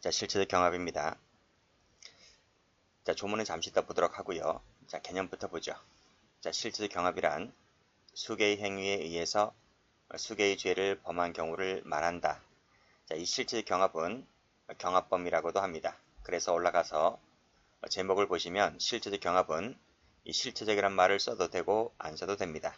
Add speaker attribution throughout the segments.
Speaker 1: 자, 실체적 경합입니다. 자, 조문은 잠시 이따 보도록 하고요. 자, 개념부터 보죠. 자, 실체적 경합이란 수개의 행위에 의해서 수개의 죄를 범한 경우를 말한다. 자, 이 실체적 경합은 경합범위라고도 합니다. 그래서 올라가서 제목을 보시면 실체적 경합은 이 실체적이란 말을 써도 되고 안 써도 됩니다.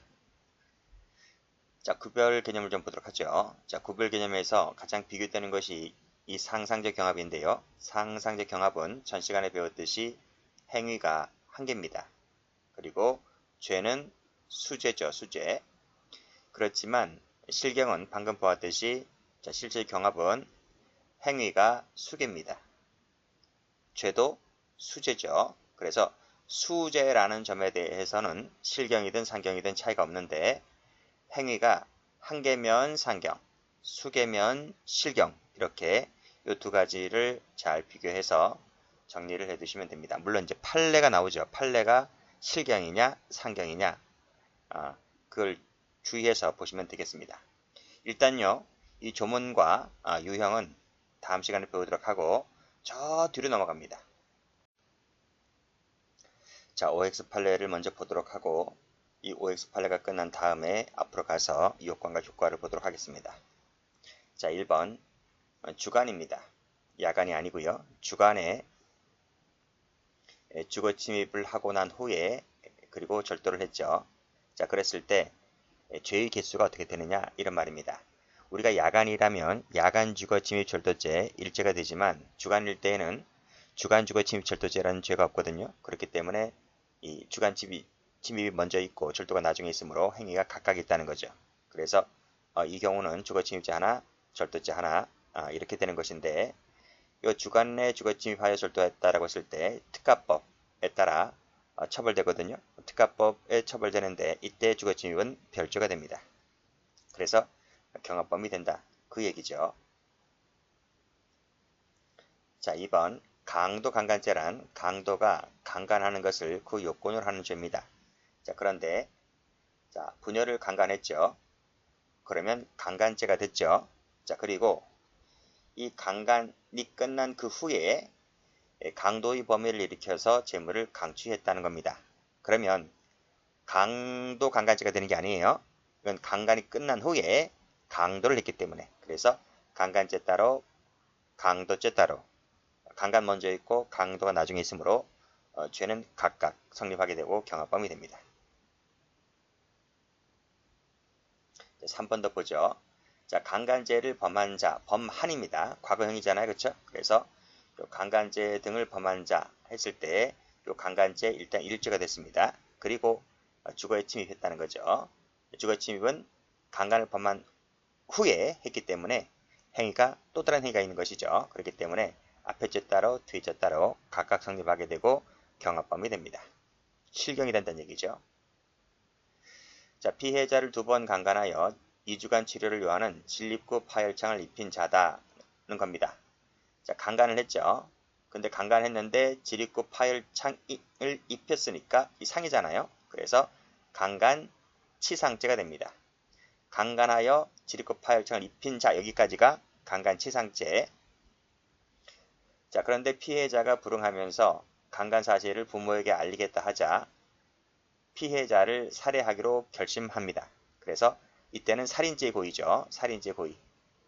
Speaker 1: 자, 구별 개념을 좀 보도록 하죠. 자, 구별 개념에서 가장 비교되는 것이 이 상상적 경합인데요. 상상적 경합은 전 시간에 배웠듯이 행위가 한 개입니다. 그리고 죄는 수죄죠, 수죄. 그렇지만 실경은 방금 보았듯이 자, 실제 경합은 행위가 수개입니다. 죄도 수죄죠. 그래서 수죄라는 점에 대해서는 실경이든 상경이든 차이가 없는데 행위가 한 개면 상경, 수개면 실경 이렇게 이 두 가지를 잘 비교해서 정리를 해두시면 됩니다. 물론 이제 판례가 나오죠. 판례가 실경이냐 상경이냐 그걸 주의해서 보시면 되겠습니다. 일단요. 이 조문과 유형은 다음 시간에 배우도록 하고 저 뒤로 넘어갑니다. 자, OX 판례를 먼저 보도록 하고 이 OX 판례가 끝난 다음에 앞으로 가서 요건과 효과를 보도록 하겠습니다. 자, 1번 주간입니다. 야간이 아니고요. 주간에 주거 침입을 하고 난 후에 그리고 절도를 했죠. 자, 그랬을 때 죄의 개수가 어떻게 되느냐 이런 말입니다. 우리가 야간이라면 야간 주거 침입 절도죄 일죄가 되지만 주간일 때에는 주간 주거 침입 절도죄라는 죄가 없거든요. 그렇기 때문에 이 주간 침입이 먼저 있고 절도가 나중에 있으므로 행위가 각각 있다는 거죠. 그래서 이 경우는 주거 침입죄 하나, 절도죄 하나 이렇게 되는 것인데 이 주간에 주거 침입하여 절도했다라고 했을 때 특가법에 따라 처벌되거든요. 특가법에 처벌되는데 이때 주거 침입은 별죄가 됩니다. 그래서 경합범위 된다. 그 얘기죠. 자, 2번 강도 강간죄란 강도가 강간하는 것을 그 요건으로 하는 죄입니다. 자, 그런데 자, 부녀를 강간했죠. 그러면 강간죄가 됐죠. 자, 그리고 이 강간이 끝난 그 후에 강도의 범위를 일으켜서 재물을 강취했다는 겁니다. 그러면 강도 강간죄가 되는 게 아니에요. 이건 강간이 끝난 후에 강도를 했기 때문에 그래서 강간죄 따로 강도죄 따로 강간 먼저 있고 강도가 나중에 있으므로 죄는 각각 성립하게 되고 경합범위 됩니다. 3번 더 보죠. 자, 강간죄를 범한 자, 범한입니다. 과거형이잖아요. 그렇죠? 그래서 강간죄 등을 범한 자 했을 때 요 강간죄 일단 일죄가 됐습니다. 그리고 주거에 침입했다는 거죠. 주거 침입은 강간을 범한 후에 했기 때문에 행위가 또 다른 행위가 있는 것이죠. 그렇기 때문에 앞에 죄 따로 뒤에 죄 따로 각각 성립하게 되고 경합범위 됩니다. 실경이 된다는 얘기죠. 자, 피해자를 2번 강간하여 2주간 치료를 요하는 진립구 파열창을 입힌 자다는 겁니다. 자, 강간을 했죠. 근데 강간했는데 진립구 파열창을 입혔으니까 이 상이잖아요. 그래서 강간 치상죄가 됩니다. 강간하여 진립구 파열창을 입힌 자 여기까지가 강간 치상죄. 자, 그런데 피해자가 불응하면서 강간 사실을 부모에게 알리겠다 하자 피해자를 살해하기로 결심합니다. 그래서 이때는 살인죄의 고의죠. 살인죄의 고의.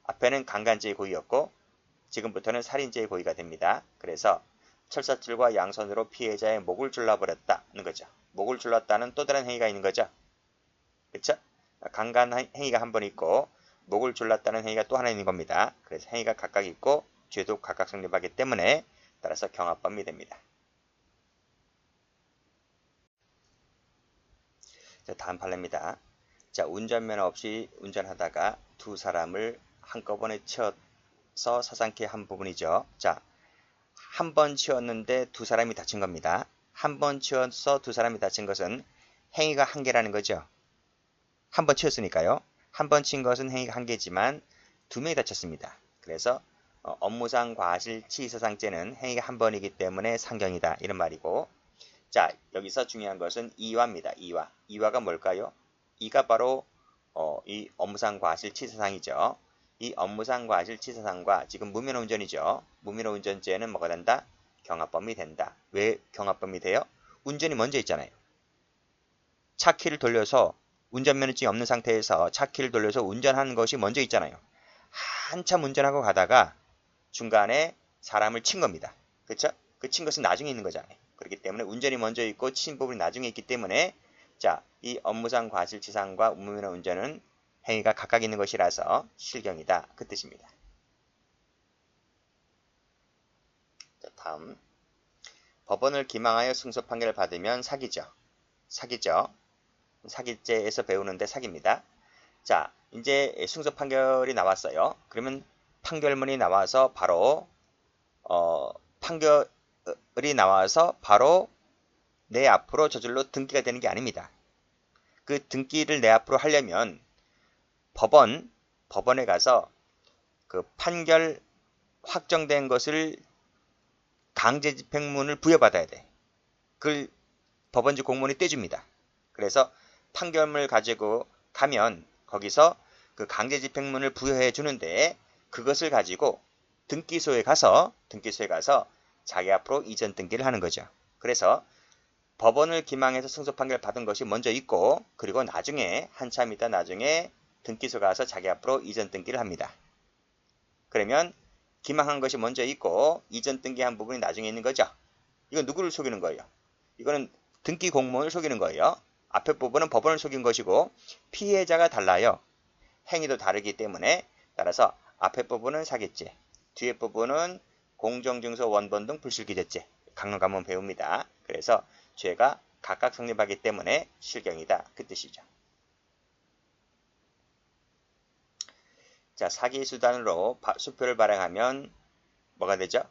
Speaker 1: 앞에는 강간죄의 고의였고 지금부터는 살인죄의 고의가 됩니다. 그래서 철사줄과 양손으로 피해자의 목을 졸라버렸다는 거죠. 목을 졸랐다는 또 다른 행위가 있는 거죠. 그렇죠? 강간 행위가 한 번 있고 목을 졸랐다는 행위가 또 하나 있는 겁니다. 그래서 행위가 각각 있고 죄도 각각 성립하기 때문에 따라서 경합범위 됩니다. 자, 다음 판례입니다. 자, 운전면허 없이 운전하다가 두 사람을 한꺼번에 치어서 사상케 한 부분이죠. 자, 한 번 치었는데 두 사람이 다친 겁니다. 한 번 치어서 두 사람이 다친 것은 행위가 한 개라는 거죠. 한 번 치었으니까요. 한 번 친 것은 행위가 한 개지만 두 명이 다쳤습니다. 그래서 업무상 과실치사상죄는 행위가 한 번이기 때문에 상경이다 이런 말이고 자, 여기서 중요한 것은 이화입니다. 이화. 이화가 뭘까요? 이가 바로 이 업무상 과실치사상이죠. 이 이 업무상 과실치사상과 지금 무면허운전이죠. 무면허운전죄는 뭐가 된다? 경합범위 된다. 왜 경합범위 돼요? 운전이 먼저 있잖아요. 차 키를 돌려서 운전면허증이 없는 상태에서 차 키를 돌려서 운전하는 것이 먼저 있잖아요. 한참 운전하고 가다가 중간에 사람을 친 겁니다. 그렇죠? 그 친 것은 나중에 있는 거잖아요. 그렇기 때문에 운전이 먼저 있고 친 부분이 나중에 있기 때문에 자, 이 업무상 과실치상과 무면허 운전은 행위가 각각 있는 것이라서 실경이다. 그 뜻입니다. 자, 다음. 법원을 기망하여 승소 판결을 받으면 사기죠. 사기죠. 사기죄에서 배우는데 사기입니다. 자, 이제 승소 판결이 나왔어요. 그러면 판결문이 나와서 바로 판결이 나와서 바로 내 앞으로 저절로 등기가 되는 게 아닙니다. 그 등기를 내 앞으로 하려면 법원에 가서 그 판결 확정된 것을 강제 집행문을 부여받아야 돼. 그걸 법원지 공무원이 떼줍니다. 그래서 판결문을 가지고 가면 거기서 그 강제 집행문을 부여해 주는데 그것을 가지고 등기소에 가서 자기 앞으로 이전 등기를 하는 거죠. 그래서 법원을 기망해서 승소 판결 받은 것이 먼저 있고 그리고 나중에 한참 있다 나중에 등기소 가서 자기 앞으로 이전 등기를 합니다. 그러면 기망한 것이 먼저 있고 이전 등기한 부분이 나중에 있는 거죠. 이건 누구를 속이는 거예요? 이거는 등기 공무원을 속이는 거예요. 앞에 부분은 법원을 속인 것이고 피해자가 달라요. 행위도 다르기 때문에 따라서 앞에 부분은 사기죄, 뒤에 부분은 공정증서 원본 등 불실기재죄. 강론 가면 배웁니다. 그래서 죄가 각각 성립하기 때문에 실경이다. 그 뜻이죠. 자, 사기 수단으로 수표를 발행하면 뭐가 되죠?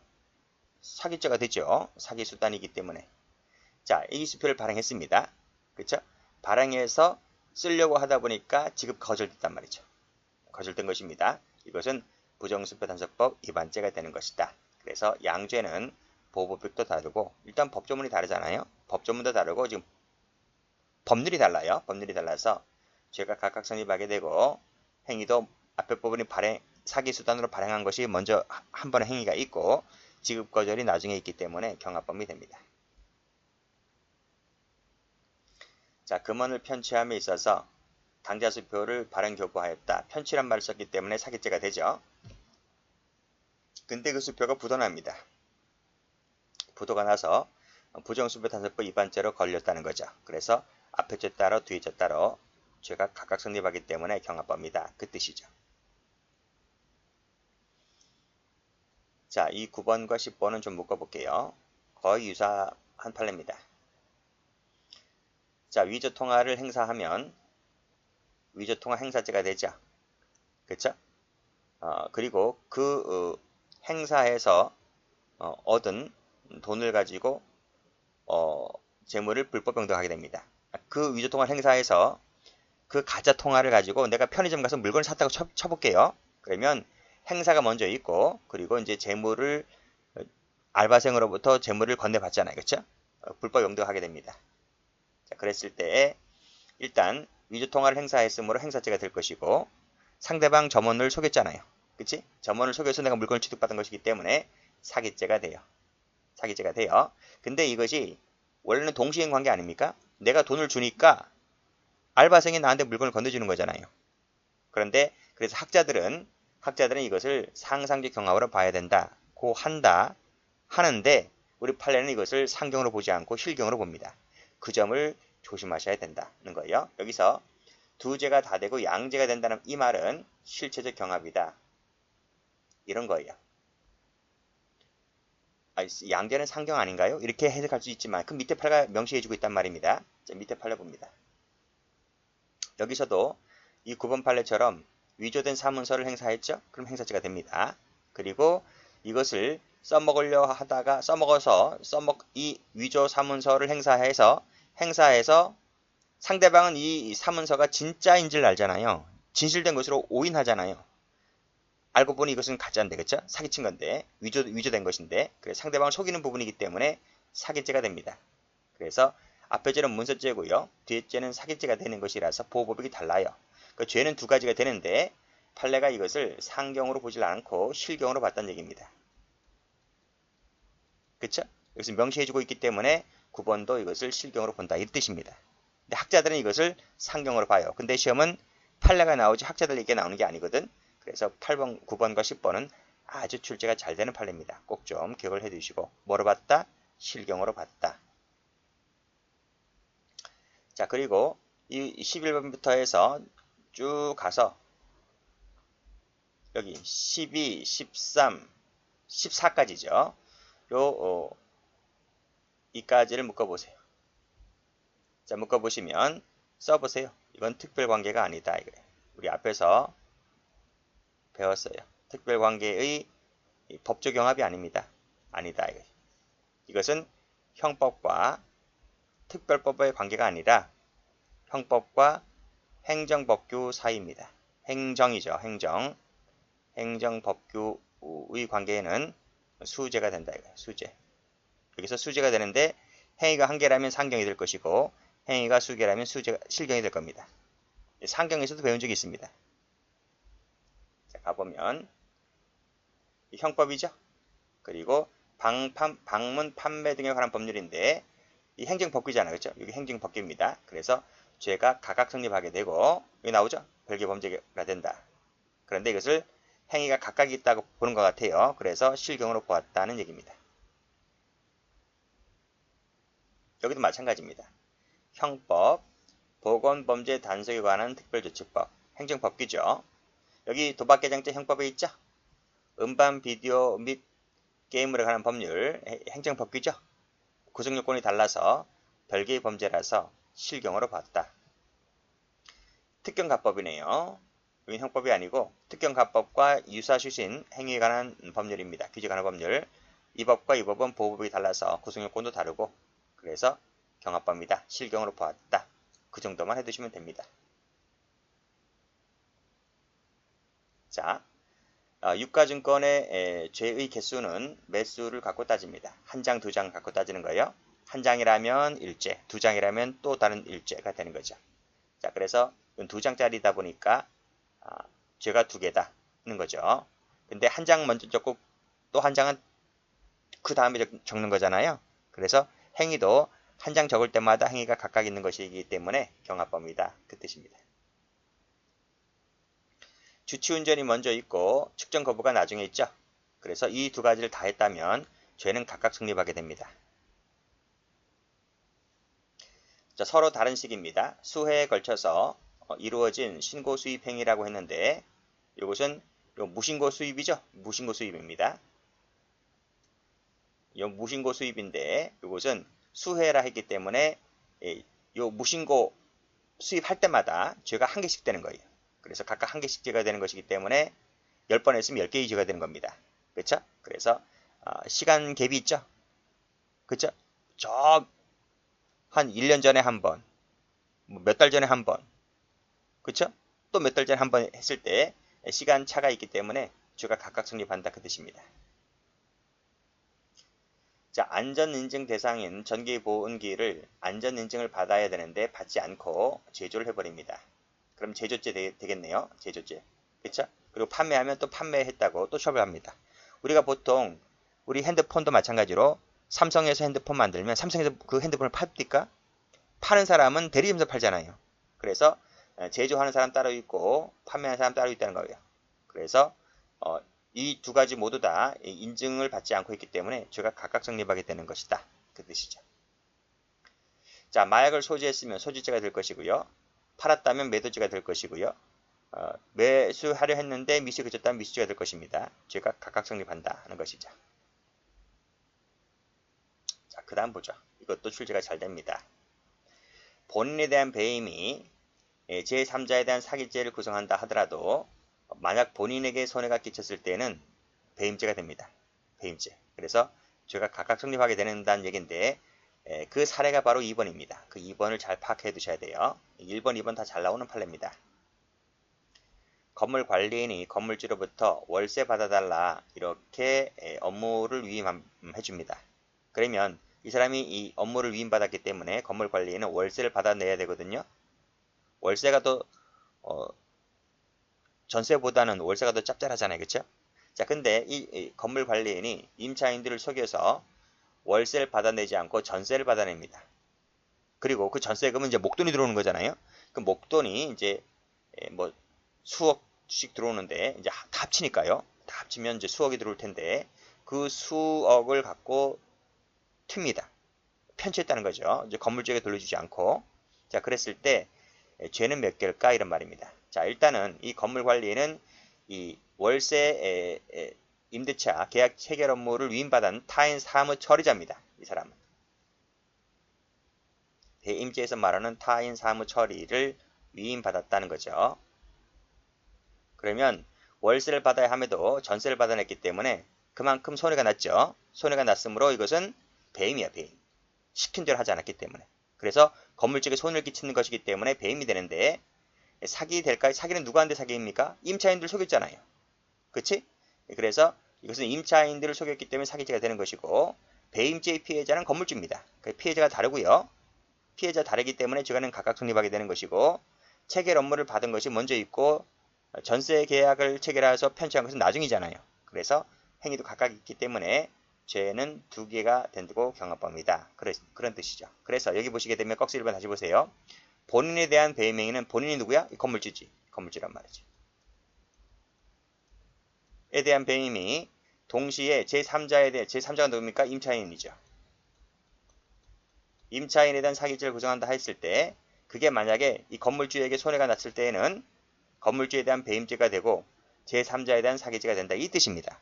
Speaker 1: 사기죄가 되죠. 사기 수단이기 때문에. 자, 이 수표를 발행했습니다. 그렇죠? 발행해서 쓰려고 하다 보니까 지급 거절됐단 말이죠. 거절된 것입니다. 이것은 부정수표 단속법 위반죄가 되는 것이다. 그래서 양죄는 보호법칙도 다르고 일단 법조문이 다르잖아요. 법조문도 다르고 지금 법률이 달라요. 법률이 달라서 죄가 각각 성립하게 되고 행위도 앞에 부분이 사기 수단으로 발행한 것이 먼저 한 번의 행위가 있고 지급 거절이 나중에 있기 때문에 경합범위 됩니다. 자, 금원을 편취함에 있어서 당자수표를 발행 교부하였다. 편취란 말을 썼기 때문에 사기죄가 되죠. 근데 그 수표가 부도납니다. 부도가 나서 부정수표 단속법 위반죄로 걸렸다는 거죠. 그래서 앞에 죄 따로 뒤에 죄 따로 죄가 각각 성립하기 때문에 경합범위다. 그 뜻이죠. 자, 이 9번과 10번은 좀 묶어볼게요. 거의 유사한 판례입니다. 자, 위조통화를 행사하면 위조통화 행사죄가 되죠. 그렇죠? 그리고 그 행사에서 얻은 돈을 가지고 재물을 불법 변동하게 됩니다. 그 위조통화 행사에서 그 가짜 통화를 가지고 내가 편의점 가서 물건을 샀다고 쳐볼게요. 그러면 행사가 먼저 있고 그리고 이제 재물을 알바생으로부터 재물을 건네받잖아요. 그렇죠? 불법 용도하게 됩니다. 자, 그랬을 때 일단 위조통화를 행사했으므로 행사죄가 될 것이고 상대방 점원을 속였잖아요. 그치? 점원을 속여서 내가 물건을 취득받은 것이기 때문에 사기죄가 돼요. 사기죄가 돼요. 근데 이것이 원래는 동시행 관계 아닙니까? 내가 돈을 주니까 알바생이 나한테 물건을 건네주는 거잖아요. 그런데 그래서 학자들은 이것을 상상적 경합으로 봐야 된다고 하는데 우리 판례는 이것을 상경으로 보지 않고 실경으로 봅니다. 그 점을 조심하셔야 된다는 거예요. 여기서 두 죄가 다 되고 양죄가 된다는 이 말은 실체적 경합이다. 이런 거예요. 양죄는 상경 아닌가요? 이렇게 해석할 수 있지만 그 밑에 판례가 명시해주고 있단 말입니다. 자, 밑에 판례 봅니다. 여기서도 이 9번 판례처럼 위조된 사문서를 행사했죠? 그럼 행사죄가 됩니다. 그리고 이것을 써먹으려 하다가 이 위조 사문서를 행사해서 상대방은 이 사문서가 진짜인 줄 알잖아요. 진실된 것으로 오인하잖아요. 알고 보니 이것은 가짜인데, 그쵸? 사기친 건데, 위조된 것인데, 그래서 상대방을 속이는 부분이기 때문에 사기죄가 됩니다. 그래서 앞에 죄는 문서죄고요. 뒤에 죄는 사기죄가 되는 것이라서 보호법칙이 달라요. 그 죄는 두 가지가 되는데, 판례가 이것을 상경으로 보질 않고 실경으로 봤다는 얘기입니다. 그쵸? 이것을 명시해주고 있기 때문에 9번도 이것을 실경으로 본다 이 뜻입니다. 근데 학자들은 이것을 상경으로 봐요. 근데 시험은 판례가 나오지 학자들 얘기가 나오는 게 아니거든. 그래서 8번, 9번과 10번은 아주 출제가 잘 되는 판례입니다. 꼭 좀 기억을 해두시고 뭐로 봤다? 실경으로 봤다. 자, 그리고 이 11번부터 해서 쭉 가서 여기 12, 13, 14까지죠. 이까지를 묶어보세요. 자, 묶어보시면 써보세요. 이건 특별관계가 아니다. 이거예요. 우리 앞에서 배웠어요. 특별관계의 법조 경합이 아닙니다. 아니다. 이거예요. 이것은 형법과 특별법의 관계가 아니라 형법과 행정법규 사이입니다. 행정이죠. 행정. 행정법규의 관계에는 수재가 된다. 이거예요. 수재. 여기서 수재가 되는데 행위가 한 개라면 상경이 될 것이고 행위가 수 개라면 실경이 될 겁니다. 상경에서도 배운 적이 있습니다. 자, 가보면 이 형법이죠. 그리고 방문, 판매 등에 관한 법률인데 이 행정법규잖아요. 그렇죠? 여기 행정법규입니다. 그래서 죄가 각각 성립하게 되고 여기 나오죠? 별개 범죄가 된다. 그런데 이것을 행위가 각각 있다고 보는 것 같아요. 그래서 실경으로 보았다는 얘기입니다. 여기도 마찬가지입니다. 형법, 보건범죄 단속에 관한 특별조치법, 행정법규죠. 여기 도박개장죄 형법에 있죠. 음반, 비디오 및 게임으로 관한 법률, 행정법규죠. 구성요건이 달라서 별개의 범죄라서 실경으로 봤다. 특경가법이네요. 여기 형법이 아니고 특경가법과 유사슈신 행위에 관한 법률입니다. 규제관한 법률. 이 법과 이 법은 보호법이 달라서 구성요건도 다르고 그래서 경합법입니다. 실경으로 보았다. 그 정도만 해두시면 됩니다. 자, 유가증권의 죄의 개수는 몇 수를 갖고 따집니다. 한 장, 두 장 갖고 따지는 거예요. 한 장이라면 일죄, 두 장이라면 또 다른 일죄가 되는 거죠. 자, 그래서 두 장짜리다 보니까 죄가 두 개다는 거죠. 근데 한 장 먼저 적고 또 한 장은 그 다음에 적는 거잖아요. 그래서 행위도 한 장 적을 때마다 행위가 각각 있는 것이기 때문에 경합법이다. 그 뜻입니다. 주치운전이 먼저 있고 측정 거부가 나중에 있죠. 그래서 이 두 가지를 다 했다면 죄는 각각 성립하게 됩니다. 자, 서로 다른 식입니다. 수회에 걸쳐서 이루어진 신고 수입 행위라고 했는데 이것은 무신고 수입이죠. 무신고 수입입니다. 이 무신고 수입인데 이것은 수회라 했기 때문에 이 무신고 수입할 때마다 죄가 한 개씩 되는 거예요. 그래서 각각 한 개씩 죄가 되는 것이기 때문에 10번 했으면 10개의 죄가 되는 겁니다. 그렇죠? 그래서 시간 갭이 있죠? 그렇죠? 한 1년 전에 한 번, 몇 달 전에 한 번, 그렇죠? 또 몇 달 전에 한 번 했을 때 시간 차가 있기 때문에 죄가 각각 성립한다 그 뜻입니다. 자, 안전인증 대상인 전기보온기를 안전인증을 받아야 되는데 받지 않고 제조를 해버립니다. 그럼 제조죄 되겠네요. 제조죄. 그렇죠? 그리고 판매하면 또 판매했다고 또 처벌합니다. 우리가 보통 우리 핸드폰도 마찬가지로 삼성에서 핸드폰 만들면 삼성에서 그 핸드폰을 팝니까? 파는 사람은 대리점에서 팔잖아요. 그래서 제조하는 사람 따로 있고 판매하는 사람 따로 있다는 거예요. 그래서 이 두 가지 모두 다 인증을 받지 않고 있기 때문에 죄가 각각 성립하게 되는 것이다. 그 뜻이죠. 자, 마약을 소지했으면 소지죄가 될 것이고요. 팔았다면 매도죄가 될 것이고요. 매수하려 했는데 미수에 그쳤다면 미수죄가 될 것입니다. 죄가 각각 성립한다 하는 것이죠. 자, 그 다음 보죠. 이것도 출제가 잘 됩니다. 본인에 대한 배임이 제3자에 대한 사기죄를 구성한다 하더라도 만약 본인에게 손해가 끼쳤을 때는 배임죄가 됩니다. 배임죄. 그래서 죄가 각각 성립하게 된다는 얘기인데 그 사례가 바로 2번입니다. 그 2번을 잘 파악해 두셔야 돼요. 1번, 2번 다 잘 나오는 판례입니다. 건물 관리인이 건물주로부터 월세 받아달라 이렇게 업무를 위임해 줍니다. 그러면 이 사람이 이 업무를 위임받았기 때문에 건물 관리인은 월세를 받아내야 되거든요. 월세가 더 전세보다는 월세가 더 짭짤하잖아요. 그쵸? 자, 근데 이 건물 관리인이 임차인들을 속여서 월세를 받아내지 않고 전세를 받아냅니다. 그리고 그 전세금은 이제 목돈이 들어오는 거잖아요. 그 목돈이 이제 뭐 수억씩 들어오는데 이제 다 합치니까요. 다 합치면 이제 수억이 들어올 텐데 그 수억을 갖고 튑니다. 편취했다는 거죠. 이제 건물주에게 돌려주지 않고. 자, 그랬을 때 죄는 몇 개일까 이런 말입니다. 자, 일단은 이 건물 관리인은 이 월세 임대차 계약 체결 업무를 위임받은 타인 사무 처리자입니다. 이 사람은 대임지에서 말하는 타인 사무 처리를 위임받았다는 거죠. 그러면 월세를 받아야 함에도 전세를 받아냈기 때문에 그만큼 손해가 났죠. 손해가 났으므로 이것은 배임이야, 배임. 시킨 대로 하지 않았기 때문에. 그래서 건물주에게 손해를 끼치는 것이기 때문에 배임이 되는데 사기 될까요? 사기는 누구한테 사기입니까? 임차인들 속였잖아요. 그치? 그래서 이것은 임차인들을 속였기 때문에 사기죄가 되는 것이고 배임죄의 피해자는 건물주입니다. 피해자가 다르고요. 피해자 다르기 때문에 죄가는 각각 성립하게 되는 것이고 체결 업무를 받은 것이 먼저 있고 전세 계약을 체결해서 편취한 것은 나중이잖아요. 그래서 행위도 각각 있기 때문에 죄는 두 개가 된다고 경합합니다. 그런 뜻이죠. 그래서 여기 보시게 되면 꺽쇠 1번 다시 보세요. 본인에 대한 배임 행위는 본인이 누구야? 건물주지. 건물주란 말이죠. 에 대한 배임이 동시에 제3자에 대해 제3자가 누굽니까? 임차인이죠. 임차인에 대한 사기죄를 구성한다 했을 때 그게 만약에 이 건물주에게 손해가 났을 때에는 건물주에 대한 배임죄가 되고 제3자에 대한 사기죄가 된다. 이 뜻입니다.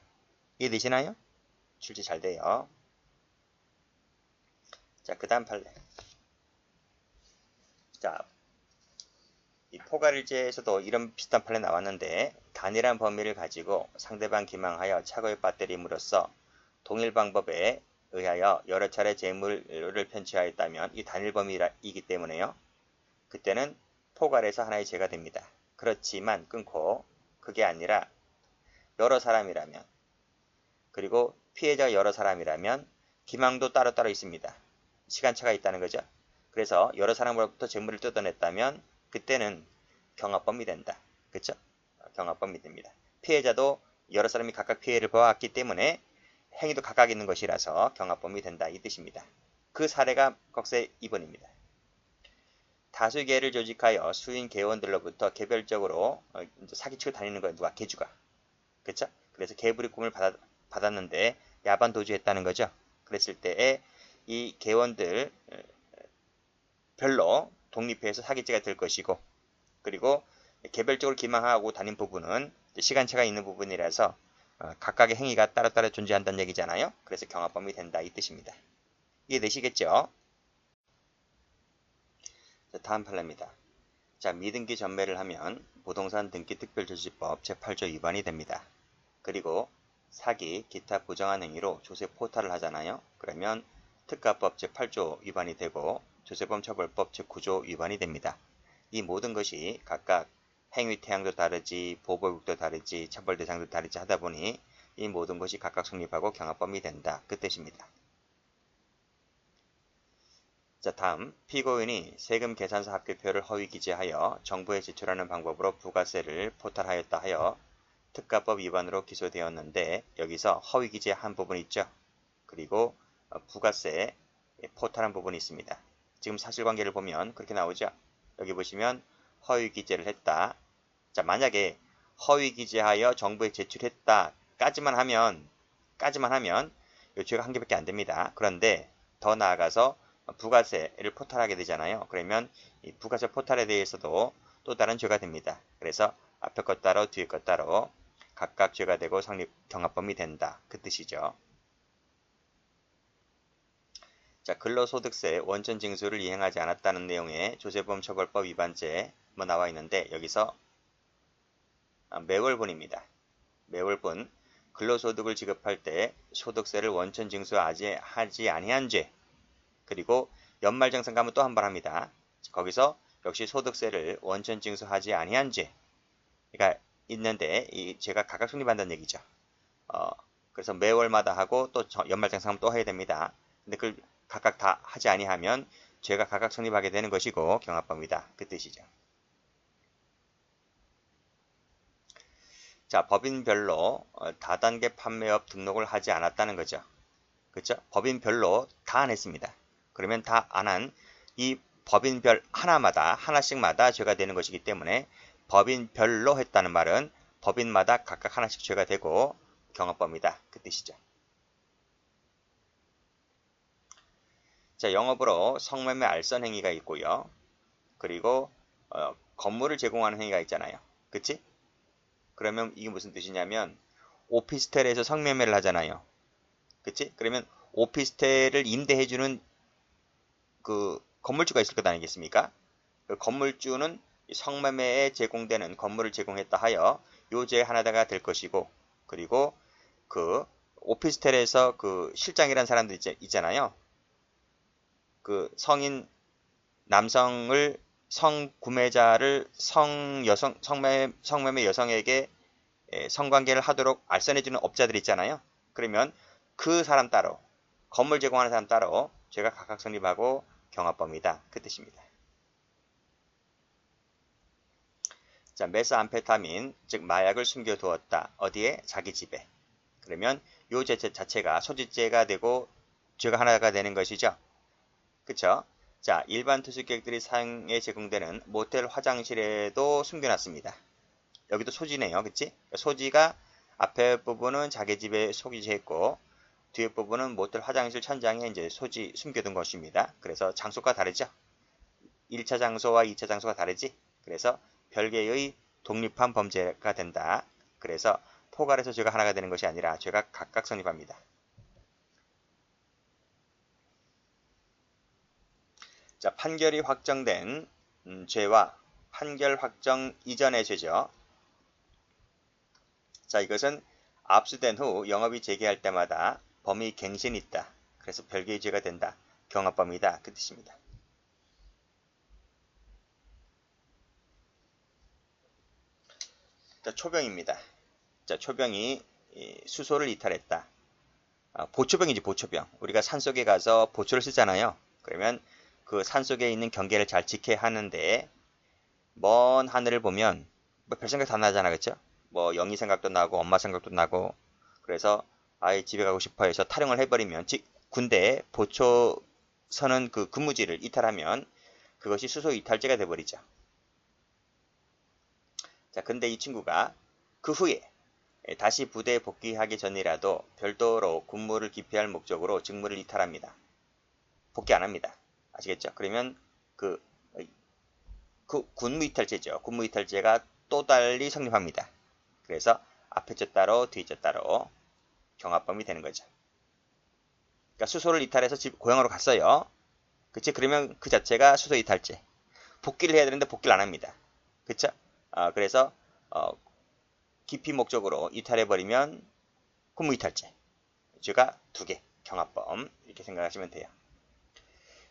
Speaker 1: 이해되시나요? 출제 잘 돼요. 자, 그 다음 판례. 자, 이 포괄일제에서도 이런 비슷한 판례 나왔는데 단일한 범위를 가지고 상대방 기망하여 착오에 빠뜨림으로써 동일 방법에 의하여 여러 차례 재물을 편취하였다면 이 단일 범위이기 때문에요. 그때는 포괄에서 하나의 죄가 됩니다. 그렇지만 끊고 그게 아니라 여러 사람이라면 그리고 피해자가 여러 사람이라면 기망도 따로따로 있습니다. 시간차가 있다는 거죠. 그래서 여러 사람으로부터 재물을 뜯어냈다면 그때는 경합범이 된다. 그렇죠? 경합범이 됩니다. 피해자도 여러 사람이 각각 피해를 보았기 때문에 행위도 각각 있는 것이라서 경합범이 된다. 이 뜻입니다. 그 사례가 꺽쇠 2번입니다. 다수의 개를 조직하여 수인 개원들로부터 개별적으로 사기치고 다니는 거예요. 누가? 개주가. 그렇죠? 그래서 개불이 꿈을 받았는데 야반 도주했다는 거죠. 그랬을 때에 이 개원들 별로 독립해서 사기죄가 될 것이고 그리고 개별적으로 기망하고 다닌 부분은 시간차가 있는 부분이라서 각각의 행위가 따로따로 존재한다는 얘기잖아요. 그래서 경합범위 된다 이 뜻입니다. 이해되시겠죠? 자, 다음 판례입니다. 자, 미등기 전매를 하면 부동산 등기 특별조치법 제8조 위반이 됩니다. 그리고 사기, 기타 부정한 행위로 조세 포탈을 하잖아요. 그러면 특가법 제8조 위반이 되고 조세범 처벌법 제9조 위반이 됩니다. 이 모든 것이 각각 행위 태양도 다르지, 보복도 다르지, 처벌 대상도 다르지 하다 보니 이 모든 것이 각각 성립하고 경합범위 된다. 그 뜻입니다. 자, 다음 피고인이 세금 계산서 합계표를 허위 기재하여 정부에 제출하는 방법으로 부가세를 포탈하였다 하여 특가법 위반으로 기소되었는데 여기서 허위 기재한 부분이 있죠. 그리고 부가세 포탈한 부분이 있습니다. 지금 사실관계를 보면 그렇게 나오죠. 여기 보시면 허위 기재를 했다. 자, 만약에 허위 기재하여 정부에 제출했다 까지만 하면 이 죄가 한 개밖에 안 됩니다. 그런데 더 나아가서 부가세를 포탈하게 되잖아요. 그러면 이 부가세 포탈에 대해서도 또 다른 죄가 됩니다. 그래서 앞에 것 따로 뒤에 것 따로 각각 죄가 되고 성립 경합범위 된다. 그 뜻이죠. 자, 근로소득세 원천 징수를 이행하지 않았다는 내용의 조세범 처벌법 위반죄 뭐 나와 있는데 여기서 매월분입니다. 매월분 근로소득을 지급할 때 소득세를 원천 징수하지 아니한 죄 그리고 연말정산 가면 또 한 번 합니다. 거기서 역시 소득세를 원천 징수하지 아니한 죄가 있는데 이 죄가 각각 성립한다는 얘기죠. 그래서 매월마다 하고 또 연말정산 또 해야 됩니다. 근데 그걸 각각 다 하지 아니하면 죄가 각각 성립하게 되는 것이고 경합범위다. 그 뜻이죠. 자, 법인별로 다단계 판매업 등록을 하지 않았다는 거죠. 그렇죠? 법인별로 다 안 했습니다. 그러면 다 안 한 이 법인별 하나씩마다 죄가 되는 것이기 때문에 법인별로 했다는 말은 법인마다 각각 하나씩 죄가 되고 경합범이다. 그 뜻이죠. 자, 영업으로 성매매 알선 행위가 있고요. 그리고 건물을 제공하는 행위가 있잖아요. 그치? 그러면 이게 무슨 뜻이냐면 오피스텔에서 성매매를 하잖아요. 그치? 그러면 오피스텔을 임대해주는 그 건물주가 있을 것 아니겠습니까? 그 건물주는 성매매에 제공되는 건물을 제공했다 하여 요죄의 하나가 될 것이고, 그리고 그 오피스텔에서 그 실장이라는 사람들 있잖아요. 그 성인 남성을 성구매자를 성매매 여성에게 성관계를 하도록 알선해주는 업자들 있잖아요. 그러면 그 사람 따로, 건물 제공하는 사람 따로 죄가 각각 성립하고 경합범이다. 그 뜻입니다. 자, 메스암페타민, 즉 마약을 숨겨두었다. 어디에? 자기 집에. 그러면 요 죄 자체가 소지죄가 되고 죄가 하나가 되는 것이죠. 그쵸? 자, 일반 투숙객들이 사용에 제공되는 모텔 화장실에도 숨겨놨습니다. 여기도 소지네요. 그치? 소지가 앞에 부분은 자기 집에 소지했고 뒤에 부분은 모텔 화장실 천장에 이제 소지 숨겨둔 것입니다. 그래서 장소가 다르죠? 1차 장소와 2차 장소가 다르지? 그래서 별개의 독립한 범죄가 된다. 그래서 포괄해서 죄가 하나가 되는 것이 아니라 죄가 각각 성립합니다. 자, 판결이 확정된 죄와 판결 확정 이전의 죄죠. 자, 이것은 압수된 후 영업이 재개할 때마다 범위 갱신이 있다. 그래서 별개의 죄가 된다. 경합범이다. 그 뜻입니다. 자, 초병입니다. 자, 초병이 수소를 이탈했다. 보초병이지, 보초병. 우리가 산속에 가서 보초를 쓰잖아요. 그러면 그 산속에 있는 경계를 잘 지켜야 하는데 먼 하늘을 보면 뭐 별 생각 다 나잖아, 그쵸? 뭐 영희 생각도 나고 엄마 생각도 나고 그래서 아예 집에 가고 싶어 해서 탈영을 해버리면 즉 군대에 보초 서는 그 근무지를 이탈하면 그것이 수소 이탈죄가 돼버리죠. 자, 근데 이 친구가 그 후에 다시 부대에 복귀하기 전이라도 별도로 군무를 기피할 목적으로 직무를 이탈합니다. 복귀 안 합니다. 아시겠죠? 그러면 그 군무이탈죄죠. 군무이탈죄가 또 달리 성립합니다. 그래서 앞에 죄 따로 뒤에 죄 따로 경합범이 되는 거죠. 그러니까 수소를 이탈해서 고향으로 갔어요. 그치? 그러면 그 자체가 수소 이탈죄. 복귀를 해야 되는데 복귀를 안 합니다. 그쵸? 그래서 기피 목적으로 이탈해버리면 군무이탈죄. 죄가 두 개. 경합범. 이렇게 생각하시면 돼요.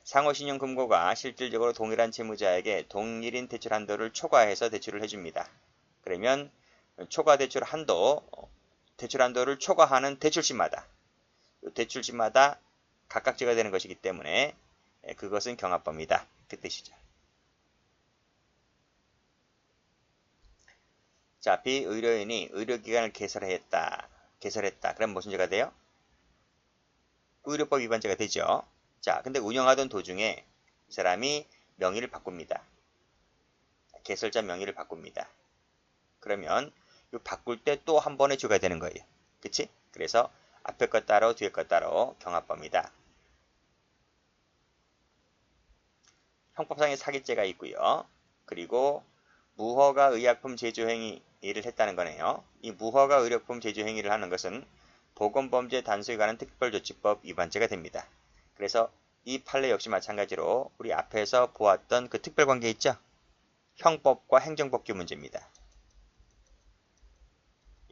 Speaker 1: 상호신용금고가 실질적으로 동일한 채무자에게 동일인 대출 한도를 초과해서 대출을 해줍니다. 그러면 초과 대출 한도를 초과하는 대출시마다 각각 죄가 되는 것이기 때문에 그것은 경합범이다. 그 뜻이죠. 자, 비의료인이 의료기관을 개설했다. 그럼 무슨 죄가 돼요? 의료법 위반죄가 되죠. 자, 근데 운영하던 도중에 이 사람이 명의를 바꿉니다. 개설자 명의를 바꿉니다. 그러면 바꿀 때 또 한 번의 죄가 되는 거예요. 그치? 그래서 앞에 것 따로 뒤에 것 따로 경합범이다. 형법상의 사기죄가 있고요. 그리고 무허가 의약품 제조 행위를 했다는 거네요. 이 무허가 의약품 제조 행위를 하는 것은 보건범죄 단속에 관한 특별조치법 위반죄가 됩니다. 그래서 이 판례 역시 마찬가지로 우리 앞에서 보았던 그 특별관계 있죠? 형법과 행정법규 문제입니다.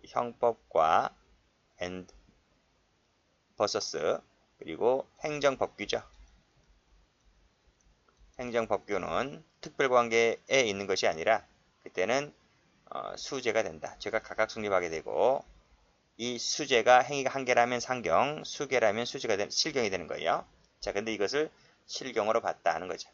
Speaker 1: 형법과 vs 그리고 행정법규죠. 행정법규는 특별관계에 있는 것이 아니라 그때는 수죄가 된다. 죄가 각각 성립하게 되고 이 수죄가 행위가 한 개라면 상경, 수개라면 실경이 되는 거예요. 자, 근데 이것을 실경으로 봤다 하는 거죠.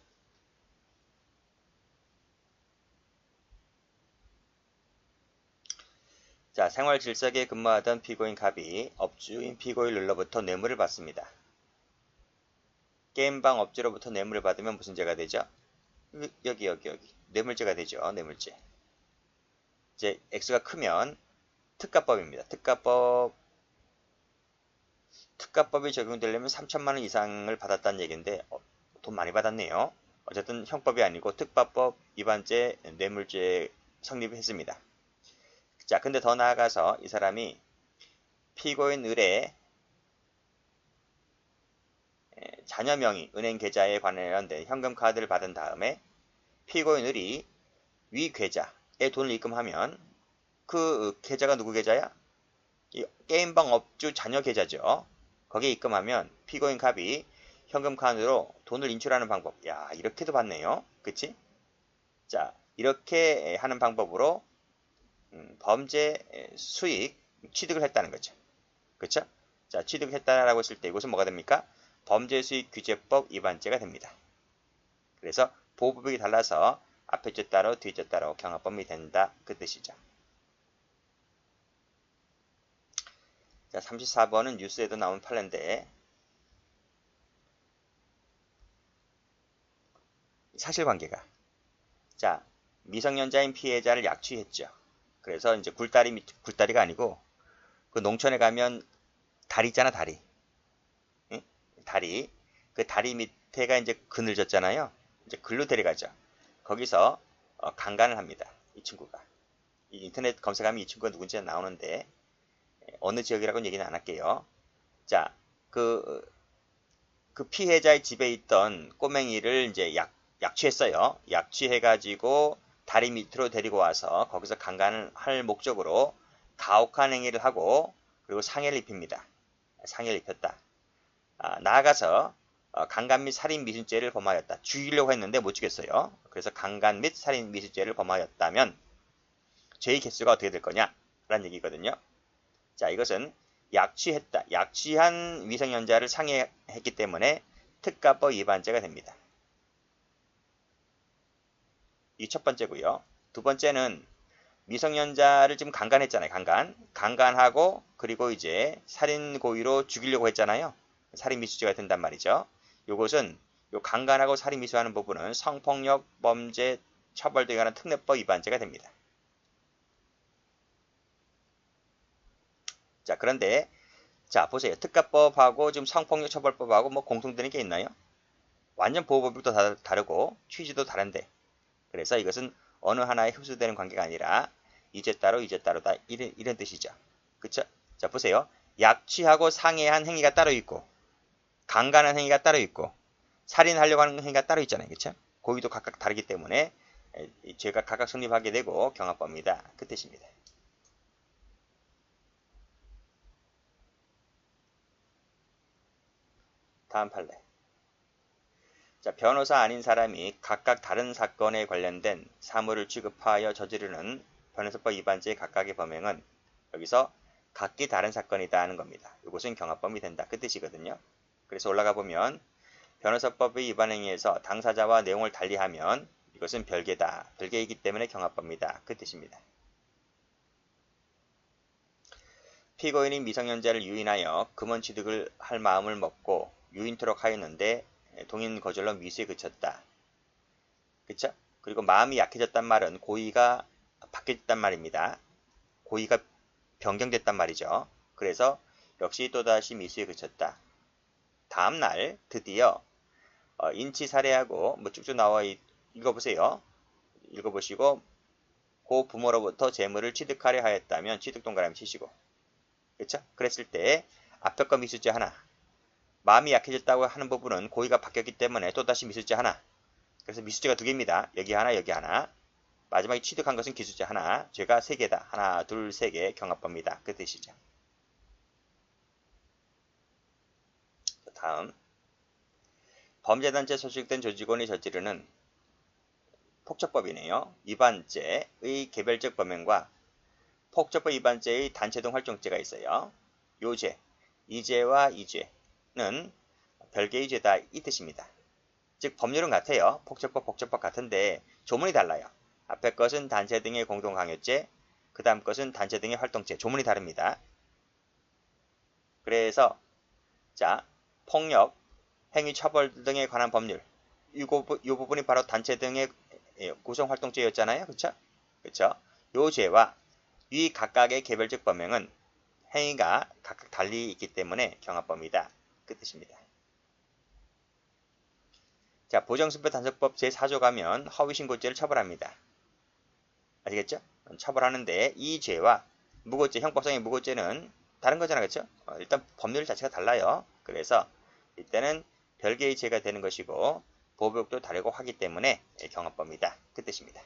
Speaker 1: 자, 생활 질서에 근무하던 피고인 갑이 업주인 피고인으로부터 뇌물을 받습니다. 게임방 업주로부터 뇌물을 받으면 무슨 죄가 되죠? 여기. 뇌물죄가 되죠. 뇌물죄. 이제 액수가 크면 특가법입니다. 특가법이 적용되려면 3천만 원 이상을 받았다는 얘기인데 돈 많이 받았네요. 어쨌든 형법이 아니고 특가법 위반죄 뇌물죄 성립했습니다. 자, 근데 더 나아가서 이 사람이 피고인 을의 자녀 명의 은행 계좌에 관련된 현금 카드를 받은 다음에 피고인 을이 위 계좌에 돈을 입금하면 그 계좌가 누구 계좌야? 이 게임방 업주 자녀 계좌죠. 거기에 입금하면 피고인 갑이 현금 카드로 돈을 인출하는 방법. 야, 이렇게도 봤네요. 그치? 자, 이렇게 하는 방법으로 범죄 수익 취득을 했다는 거죠. 그쵸? 자, 취득했다라고 했을 때 이것은 뭐가 됩니까? 범죄수익규제법 위반죄가 됩니다. 그래서 보호법이 달라서 앞에 죄 따로 뒤에 죄 따로 경합범위 된다. 그 뜻이죠. 자, 34번은 뉴스에도 나온 판례인데 사실관계가. 자, 미성년자인 피해자를 약취했죠. 그래서 이제 굴다리가 아니고 그 농촌에 가면 다리 있잖아, 다리. 응? 다리. 그 다리 밑에가 이제 그늘졌잖아요. 이제 글로 데려가죠. 거기서 강간을 합니다. 이 친구가. 이 인터넷 검색하면 이 친구가 누군지 나오는데 어느 지역이라고는 얘기는 안 할게요. 자, 그 피해자의 집에 있던 꼬맹이를 이제 약취했어요. 약취해가지고 다리 밑으로 데리고 와서 거기서 강간을 할 목적으로 가혹한 행위를 하고 그리고 상해를 입힙니다. 상해를 입혔다. 나아가서 강간 및 살인 미수죄를 범하였다. 죽이려고 했는데 못 죽였어요. 그래서 강간 및 살인 미수죄를 범하였다면 죄의 개수가 어떻게 될 거냐? 라는 얘기거든요. 자, 이것은 약취했다. 약취한 미성년자를 상해했기 때문에 특가법 위반죄가 됩니다. 이 첫 번째고요. 두 번째는 미성년자를 지금 강간했잖아요. 강간하고 그리고 이제 살인 고의로 죽이려고 했잖아요. 살인 미수죄가 된단 말이죠. 이것은 요 강간하고 살인 미수하는 부분은 성폭력 범죄 처벌 등에 관한 특례법 위반죄가 됩니다. 자, 그런데 자, 보세요. 특가법하고 지금 성폭력 처벌법하고 뭐 공통되는 게 있나요? 완전 보호법도 다르고 취지도 다른데. 그래서 이것은 어느 하나에 흡수되는 관계가 아니라 이죄 따로다 이런 뜻이죠. 그쵸? 자, 보세요. 약취하고 상해한 행위가 따로 있고 강간한 행위가 따로 있고 살인하려고 하는 행위가 따로 있잖아요. 그쵸? 고의도 각각 다르기 때문에 죄가 각각 성립하게 되고 경합법입니다. 그 뜻입니다. 다음 판례. 자, 변호사 아닌 사람이 각각 다른 사건에 관련된 사물을 취급하여 저지르는 변호사법 위반죄의 각각의 범행은 여기서 각기 다른 사건이다 하는 겁니다. 이것은 경합범위 된다. 그 뜻이거든요. 그래서 올라가 보면 변호사법의 위반 행위에서 당사자와 내용을 달리하면 이것은 별개다. 별개이기 때문에 경합범위다. 그 뜻입니다. 피고인이 미성년자를 유인하여 금원 취득을 할 마음을 먹고 유인토록 하였는데 동인 거절로 미수에 그쳤다. 그쵸? 그리고 마음이 약해졌단 말은 고의가 바뀌었단 말입니다. 고의가 변경됐단 말이죠. 그래서 역시 또다시 미수에 그쳤다. 다음날 드디어 인치 살해하고 뭐 쭉쭉 나와 읽어보세요. 읽어보시고 고 부모로부터 재물을 취득하려 하였다면 취득 동그라미 치시고 그쵸? 그랬을 때 앞에 거 미수죄 하나 마음이 약해졌다고 하는 부분은 고의가 바뀌었기 때문에 또다시 미수죄 하나. 그래서 미수죄가 두 개입니다. 여기 하나, 여기 하나. 마지막에 취득한 것은 기수죄 하나. 죄가 세 개다. 하나, 둘, 세 개 경합법입니다. 그 뜻이죠. 다음. 범죄단체 소속된 조직원이 저지르는 폭처법이네요. 위반죄의 개별적 범행과 폭처법 위반죄의 단체동 활동죄가 있어요. 요 죄, 이 죄와 이 죄는 별개의 죄다 이 뜻입니다. 즉 법률은 같아요. 폭처법 같은데 조문이 달라요. 앞에 것은 단체 등의 공동강요죄, 그 다음 것은 단체 등의 활동체, 조문이 다릅니다. 그래서 자, 폭력, 행위 처벌 등에 관한 법률, 이 부분이 바로 단체 등의 구성 활동죄였잖아요. 그쵸? 그쵸? 요 죄와 위 각각의 개별적 범행은 행위가 각각 달리 있기 때문에 경합범위다. 그 뜻입니다. 자, 보정수표 단속법 제4조 가면 허위신고죄를 처벌합니다. 아시겠죠? 처벌하는데 이 죄와 무고죄, 형법상의 무고죄는 다른 거잖아. 그렇죠? 일단 법률 자체가 달라요. 그래서 이때는 별개의 죄가 되는 것이고 보복도 다르고 하기 때문에 경합범위다. 그 뜻입니다.